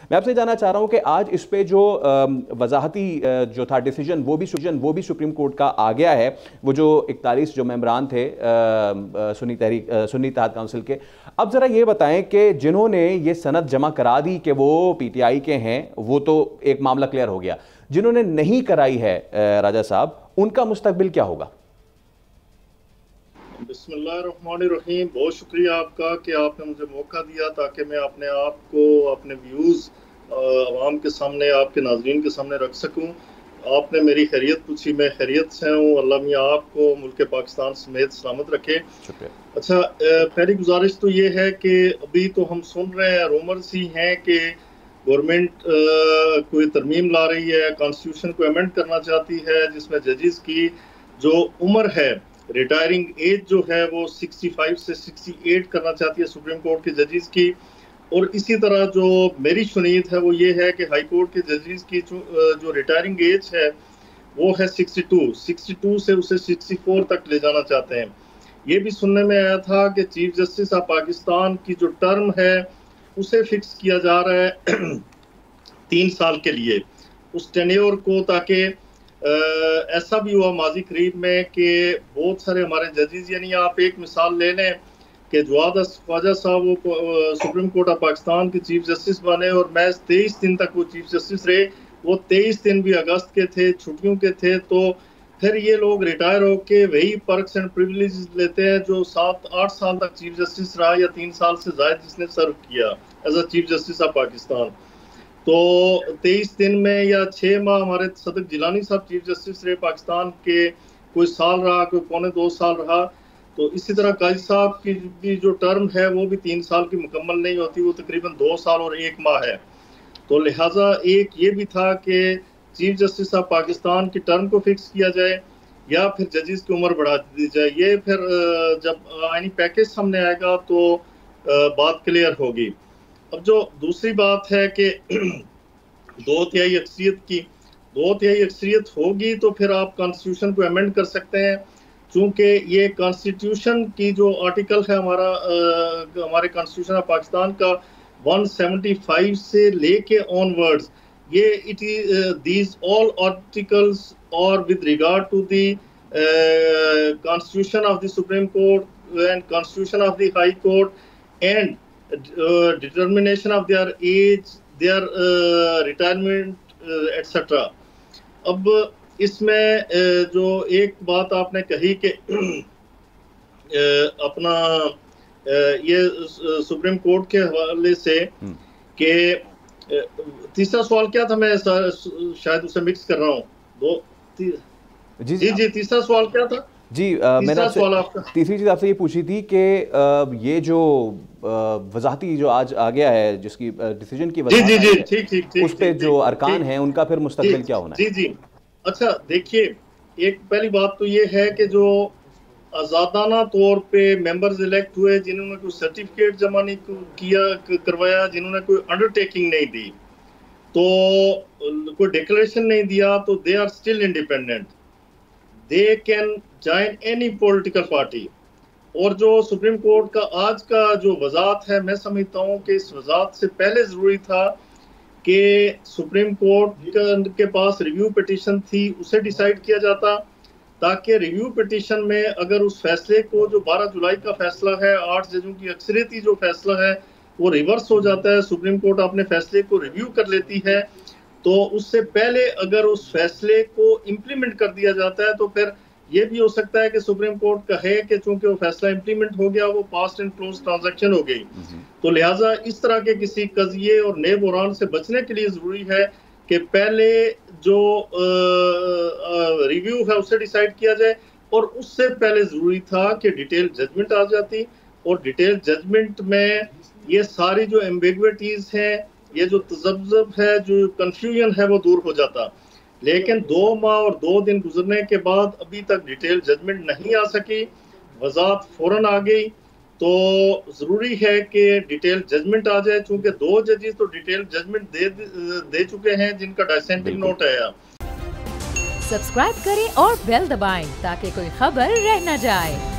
मैं आपसे जानना चाह रहा हूं कि आज इस पे जो वजाहती जो था डिसीजन वो भी सुप्रीम कोर्ट का आ गया है। वो जो 41 जो मेंबरान थे सुन्नी इत्तेहाद काउंसिल के। अब जरा ये बताएं कि जिन्होंने ये सनद जमा करा दी कि वो पीटीआई के हैं, वो तो एक मामला क्लियर हो गया। जिन्होंने नहीं कराई है राजा साहब, उनका मुस्तकबिल क्या होगा? बिस्मिल्लाहिर्रहमानिर्रहीम। बहुत शुक्रिया आपका कि आपने मुझे मौका दिया ताकि मैं अपने आप को, अपने व्यूज़ आवाम के सामने, आपके नाज़रीन के सामने रख सकूं। आपने मेरी खैरियत पूछी, मैं खैरियत से हूं। अल्लाह मियां आपको मुल्क पाकिस्तान समेत सलामत रखे। अच्छा, पहली गुजारिश तो ये है कि अभी तो हम सुन रहे हैं, रूमर्स ही हैं कि गवर्नमेंट कोई तरमीम ला रही है, कॉन्स्टिट्यूशन को अमेंड करना चाहती है, जिसमें जजेस की जो उम्र है, रिटायरिंग एज जो है वो 65 से 68 करना चाहती है सुप्रीम कोर्ट के जजेस की। और इसी तरह जो मेरी शुनीद है वो ये है कि हाई कोर्ट के जजेस की जो रिटायरिंग एज है वो है 62 से उसे 64 तक ले जाना चाहते हैं। ये भी सुनने में आया था कि चीफ जस्टिस ऑफ पाकिस्तान की जो टर्म है उसे फिक्स किया जा रहा है 3 साल के लिए, उस टेन्योर को, ताकि ऐसा भी हुआ माजी करीब में कि बहुत सारे हमारे जजेस, यानी आप एक मिसाल ले लें कि जवाद ख्वाजा साहब वो सुप्रीम कोर्ट ऑफ पाकिस्तान के चीफ जस्टिस बने और महज 23 दिन तक वो चीफ जस्टिस रहे। वो 23 दिन भी अगस्त के थे, छुट्टियों के थे। तो फिर ये लोग रिटायर होके वही पर्क्स एंड प्रिविलेज लेते हैं जो 7-8 साल तक चीफ जस्टिस रहा, या 3 साल से ज़ायद जिसने सर्व किया as a chief justice of Pakistan. तो 23 दिन में या 6 माह हमारे सदक जिलानी साहब चीफ जस्टिस रहे पाकिस्तान के, कोई साल रहा, कोई 2.25 साल रहा। तो इसी तरह काजी साहब की भी जो टर्म है वो भी 3 साल की मुकम्मल नहीं होती, वो तकरीबन 2 साल और 1 माह है। तो लिहाजा एक ये भी था कि चीफ जस्टिस ऑफ पाकिस्तान की टर्म को फिक्स किया जाए या फिर जजेस की उम्र बढ़ा दी जाए। ये फिर जब आईनी पैकेज सामने आएगा तो बात क्लियर होगी। अब जो दूसरी बात है कि 2/3 अक्सरियत होगी तो फिर आप कॉन्स्टिट्यूशन को अमेंड कर सकते हैं। चूंकि ये कॉन्स्टिट्यूशन की जो आर्टिकल है हमारे कॉन्स्टिट्यूशन ऑफ पाकिस्तान का 175 से लेके ऑनवर्ड्स, ये it is these all articles और with regard to the constitution of the supreme court and constitution of the high court and determination of their age, their retirement, etc. अब इसमें जो एक बात आपने कही कि अपना ये सुप्रीम कोर्ट के हवाले से कि तीसरा सवाल क्या था, मैं शायद उसे मिक्स कर रहा हूँ। जी, तीसरा सवाल क्या था? जी, मैंने आपसे तीसरी चीज़ आपसे ये पूछी थी कि ये जो वजाहती जो आज आ गया है, जिसकी डिसीजन की ठीक, उस पे जो अरकान हैं उनका फिर मुस्तकबिल क्या होना है? जी। अच्छा, देखिए, एक पहली बात तो ये है कि जो आज़ादाना तौर पे मेंबर्स इलेक्ट हुए, जिन्होंने कोई सर्टिफिकेट जमा नहीं करवाया, जिन्होंने कोई अंडरटेकिंग नहीं दी, तो कोई डिक्लेरेशन नहीं दिया, तो they are still independent, they can join any political party. और जो सुप्रीम कोर्ट का आज का जो वजात है, मैं समझता हूँ कि इस वजात से पहले ज़रूरी था कि सुप्रीम कोर्ट के पास रिव्यू पिटीशन थी, उसे डिसाइड किया जाता, ताकि रिव्यू पिटीशन में अगर उस फैसले को, जो 12 जुलाई का फैसला है, 8 जजों की अक्सरियती जो फैसला है वो रिवर्स हो जाता है, सुप्रीम कोर्ट अपने फैसले को रिव्यू कर लेती है, तो उससे पहले अगर उस फैसले को इम्प्लीमेंट कर दिया जाता है तो फिर ये भी हो सकता है कि सुप्रीम कोर्ट कहे कि चूंकि वो फैसला इम्प्लीमेंट हो गया, वो पास्ट एंड क्लोज ट्रांजैक्शन हो गई। तो लिहाजा इस तरह के किसी कज़िये और नए बुरान से बचने के लिए जरूरी है कि पहले जो रिव्यू है उसे डिसाइड किया जाए, और उससे पहले जरूरी था कि डिटेल जजमेंट आ जाती, और डिटेल जजमेंट में ये सारी जो एम्बिग्विटीज हैं, ये जो तजब्जुब है, जो कंफ्यूजन है, वो दूर हो जाता। लेकिन 2 माह और 2 दिन गुजरने के बाद अभी तक डिटेल जजमेंट नहीं आ सकी, वजात फौरन आ गई। तो जरूरी है कि डिटेल जजमेंट आ जाए, चूंकि 2 जजेस तो डिटेल जजमेंट दे चुके हैं जिनका डिसेंटिंग नोट है। सब्सक्राइब करें और बेल दबाएं ताकि कोई खबर रह न जाए।